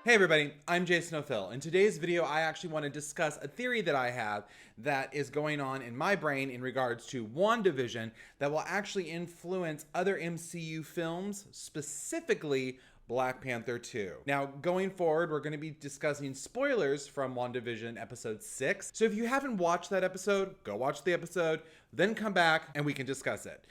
Hey everybody, I'm Jason O'Phil. In today's video, I actually want to discuss a theory that I have that is going on in my brain in regards to WandaVision that will actually influence other MCU films, specifically Black Panther 2. Now, going forward, we're going to be discussing spoilers from WandaVision episode 6. So if you haven't watched that episode, go watch the episode, then come back and we can discuss it.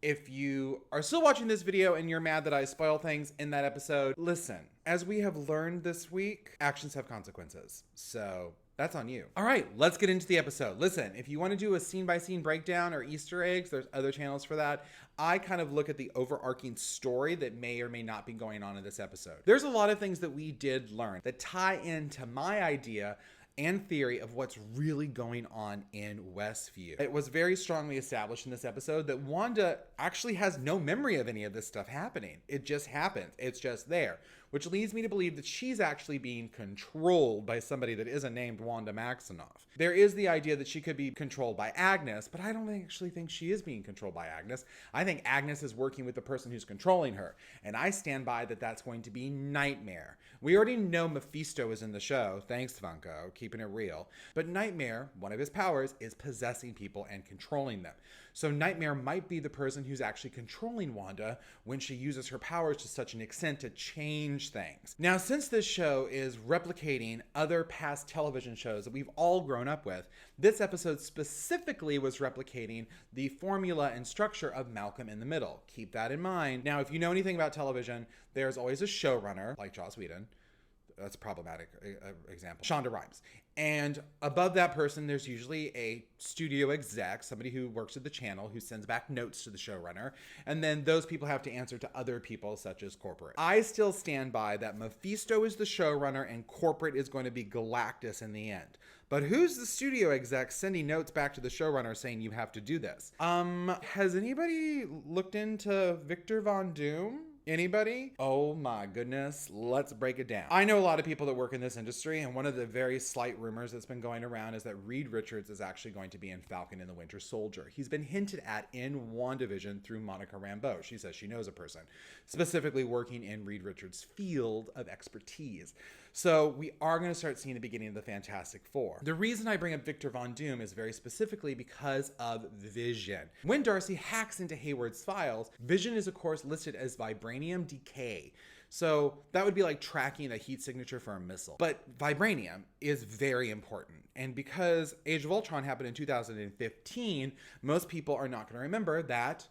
If you are still watching this video and you're mad that I spoil things in that episode, listen, as we have learned this week, actions have consequences. So that's on you. All right, let's get into the episode. Listen, if you want to do a scene-by-scene breakdown or Easter eggs, there's other channels for that. I kind of look at the overarching story that may or may not be going on in this episode. There's a lot of things that we did learn that tie into my idea and theory of what's really going on in Westview. It was very strongly established in this episode that Wanda actually has no memory of any of this stuff happening. It just happens. It's just there, which leads me to believe that she's actually being controlled by somebody that isn't named Wanda Maximoff. There is the idea that she could be controlled by Agnes, but I don't actually think she is being controlled by Agnes. I think Agnes is working with the person who's controlling her, and I stand by that that's going to be Nightmare. We already know Mephisto is in the show, thanks Funko, keeping it real, but Nightmare, one of his powers, is possessing people and controlling them. So Nightmare might be the person who's actually controlling Wanda when she uses her powers to such an extent to change things. Now, since this show is replicating other past television shows that we've all grown up with, this episode specifically was replicating the formula and structure of Malcolm in the Middle. Keep that in mind. Now, if you know anything about television, there's always a showrunner, like Joss Whedon. That's a problematic example. Shonda Rhimes. And above that person, there's usually a studio exec, somebody who works at the channel, who sends back notes to the showrunner. And then those people have to answer to other people, such as corporate. I still stand by that Mephisto is the showrunner and corporate is going to be Galactus in the end. But who's the studio exec sending notes back to the showrunner saying you have to do this? Has anybody looked into Victor Von Doom? Anybody? Oh my goodness, let's break it down. I know a lot of people that work in this industry, and one of the very slight rumors that's been going around is that Reed Richards is actually going to be in Falcon and the Winter Soldier. He's been hinted at in WandaVision through Monica Rambeau. She says she knows a person, specifically working in Reed Richards' field of expertise. So we are going to start seeing the beginning of the Fantastic Four. The reason I bring up Victor Von Doom is very specifically because of Vision. When Darcy hacks into Hayward's files, Vision is of course listed as vibranium decay. So that would be like tracking a heat signature for a missile. But vibranium is very important. And because Age of Ultron happened in 2015, most people are not going to remember that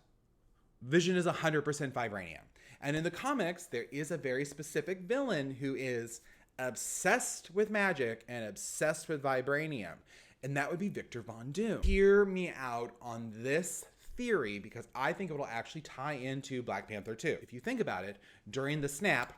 Vision is 100% vibranium. And in the comics, there is a very specific villain who is obsessed with magic and obsessed with vibranium, and that would be Victor Von Doom. Hear me out on this theory because I think it will actually tie into Black Panther 2. If you think about it, during the snap,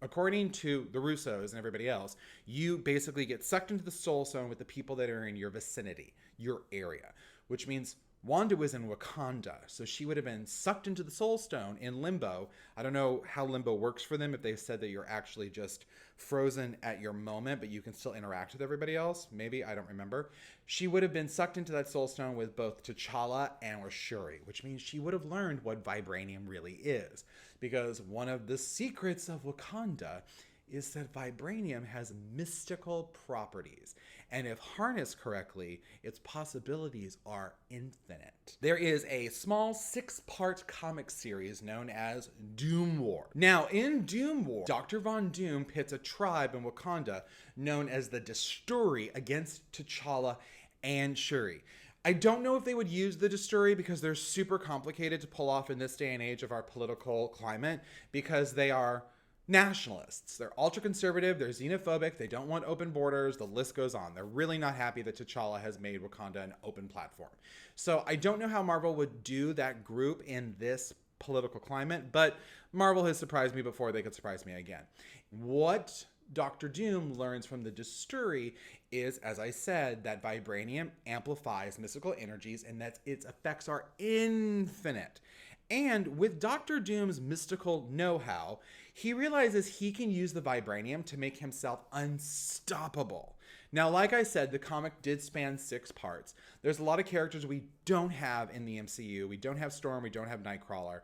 according to the Russos and everybody else, you basically get sucked into the Soul Stone with the people that are in your vicinity, your area, which means Wanda was in Wakanda, so she would have been sucked into the Soul Stone in Limbo. I don't know how Limbo works for them, if they said that you're actually just frozen at your moment, but you can still interact with everybody else. Maybe, I don't remember. She would have been sucked into that Soul Stone with both T'Challa and with Shuri, which means she would have learned what vibranium really is. Because one of the secrets of Wakanda is that vibranium has mystical properties. And if harnessed correctly, its possibilities are infinite. There is a small 6-part comic series known as Doom War. Now, in Doom War, Dr. Von Doom pits a tribe in Wakanda known as the Desturi against T'Challa and Shuri. I don't know if they would use the Desturi because they're super complicated to pull off in this day and age of our political climate because they are nationalists. They're ultra-conservative, they're xenophobic, they don't want open borders, the list goes on. They're really not happy that T'Challa has made Wakanda an open platform. So I don't know how Marvel would do that group in this political climate, but Marvel has surprised me before they could surprise me again. What Dr. Doom learns from the Desturi is, as I said, that vibranium amplifies mystical energies and that its effects are infinite. And with Dr. Doom's mystical know-how, he realizes he can use the vibranium to make himself unstoppable. Now, like I said, the comic did span 6 parts. There's a lot of characters we don't have in the MCU. We don't have Storm, we don't have Nightcrawler.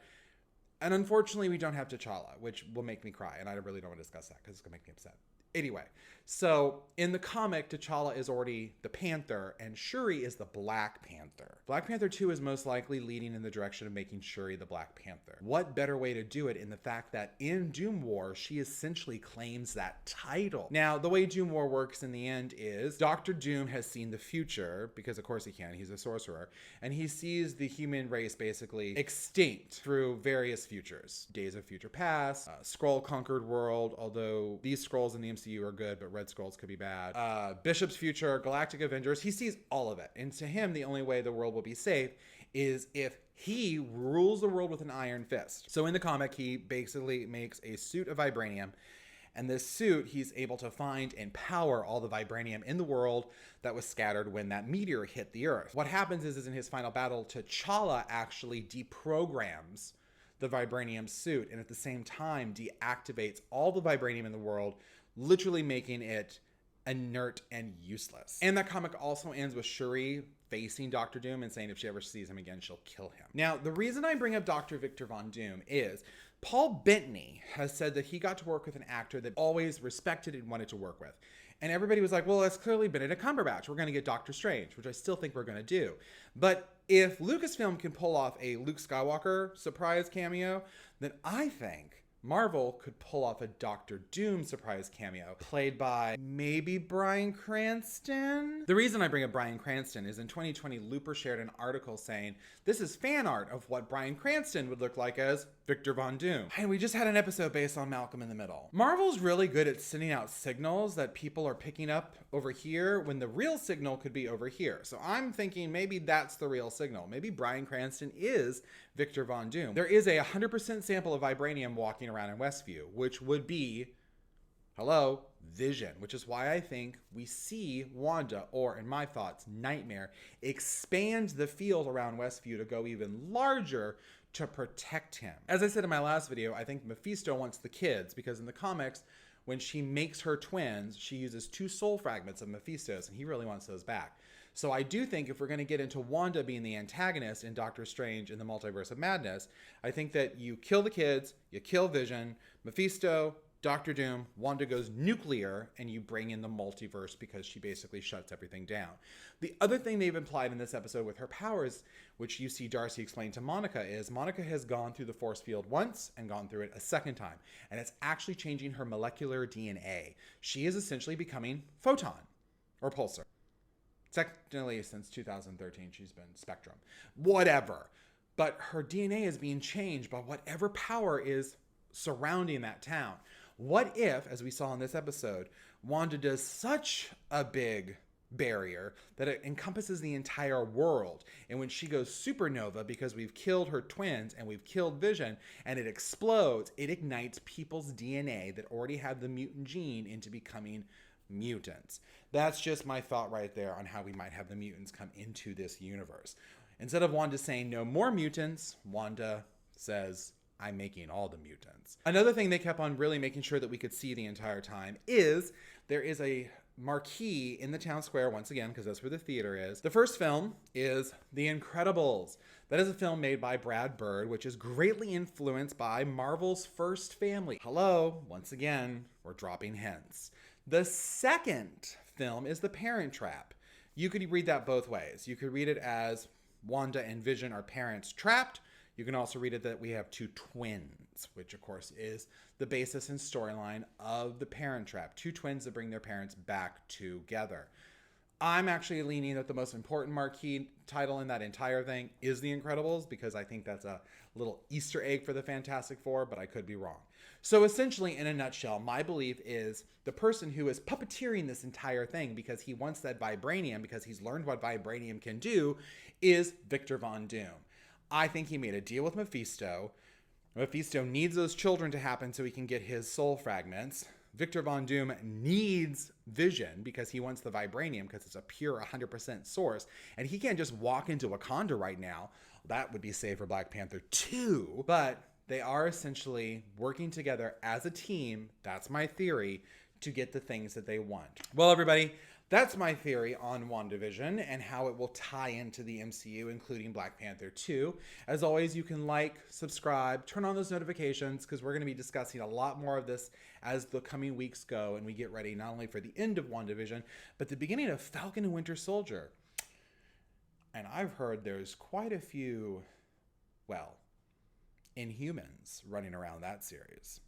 And unfortunately, we don't have T'Challa, which will make me cry. And I really don't want to discuss that because it's going to make me upset. Anyway, so in the comic, T'Challa is already the Panther and Shuri is the Black Panther. Black Panther 2 is most likely leading in the direction of making Shuri the Black Panther. What better way to do it in the fact that in Doom War, she essentially claims that title. Now, the way Doom War works in the end is Dr. Doom has seen the future, because of course he can, he's a sorcerer, and he sees the human race basically extinct through various futures. Days of Future Past, Skrull-conquered world, although these Skrulls in the MCU are good, but Red Skrulls could be bad. Bishop's future, Galactic Avengers, he sees all of it. And to him, the only way the world will be safe is if he rules the world with an iron fist. So in the comic, he basically makes a suit of vibranium. And this suit, he's able to find and power all the vibranium in the world that was scattered when that meteor hit the Earth. What happens is in his final battle, T'Challa actually deprograms the vibranium suit and at the same time deactivates all the vibranium in the world, literally making it inert and useless. And that comic also ends with Shuri facing Dr. Doom and saying if she ever sees him again, she'll kill him. Now, the reason I bring up Dr. Victor Von Doom is Paul Bettany has said that he got to work with an actor that always respected and wanted to work with. And everybody was like, well, that's clearly Benedict Cumberbatch. We're going to get Doctor Strange, which I still think we're going to do. But if Lucasfilm can pull off a Luke Skywalker surprise cameo, then I think Marvel could pull off a Doctor Doom surprise cameo played by maybe Bryan Cranston. The reason I bring up Bryan Cranston is in 2020, Looper shared an article saying this is fan art of what Bryan Cranston would look like as Victor Von Doom. And we just had an episode based on Malcolm in the Middle. Marvel's really good at sending out signals that people are picking up over here when the real signal could be over here. So I'm thinking maybe that's the real signal. Maybe Bryan Cranston is Victor Von Doom. There is a 100% sample of vibranium walking around in Westview, which would be, hello, Vision, which is why I think we see Wanda, or in my thoughts, Nightmare, expand the field around Westview to go even larger to protect him. As I said in my last video, I think Mephisto wants the kids because in the comics, when she makes her twins, she uses 2 soul fragments of Mephisto's and he really wants those back. So I do think if we're going to get into Wanda being the antagonist in Doctor Strange in the Multiverse of Madness, I think that you kill the kids, you kill Vision, Mephisto, Doctor Doom, Wanda goes nuclear, and you bring in the multiverse because she basically shuts everything down. The other thing they've implied in this episode with her powers, which you see Darcy explain to Monica, is Monica has gone through the force field once and gone through it a second time, and it's actually changing her molecular DNA. She is essentially becoming Photon or Pulsar. Technically, since 2013, she's been Spectrum. Whatever. But her DNA is being changed by whatever power is surrounding that town. What if, as we saw in this episode, Wanda does such a big barrier that it encompasses the entire world, and when she goes supernova because we've killed her twins and we've killed Vision and it explodes, it ignites people's DNA that already have the mutant gene into becoming mutants. That's just my thought right there on how we might have the mutants come into this universe. Instead of Wanda saying no more mutants, Wanda says, I'm making all the mutants. Another thing they kept on really making sure that we could see the entire time is there is a marquee in the town square once again, because that's where the theater is. The first film is The Incredibles. That is a film made by Brad Bird, which is greatly influenced by Marvel's First Family. Hello, once again, we're dropping hints. The second film is The Parent Trap. You could read that both ways. You could read it as Wanda and Vision are parents trapped. You can also read it that we have 2 twins, which of course is the basis and storyline of The Parent Trap. 2 twins that bring their parents back together. I'm actually leaning that the most important marquee title in that entire thing is The Incredibles because I think that's a little Easter egg for the Fantastic Four, but I could be wrong. So essentially, in a nutshell, my belief is the person who is puppeteering this entire thing because he wants that vibranium, because he's learned what vibranium can do, is Victor Von Doom. I think he made a deal with Mephisto. Mephisto needs those children to happen so he can get his soul fragments. Victor Von Doom needs Vision because he wants the vibranium because it's a pure 100% source. And he can't just walk into Wakanda right now. That would be safe for Black Panther 2. But they are essentially working together as a team, that's my theory, to get the things that they want. Well, everybody, That's my theory on WandaVision and how it will tie into the MCU, including Black Panther 2. As always, you can like, subscribe, turn on those notifications, because we're going to be discussing a lot more of this as the coming weeks go and we get ready not only for the end of WandaVision, but the beginning of Falcon and Winter Soldier. And I've heard there's quite a few, well, Inhumans running around that series.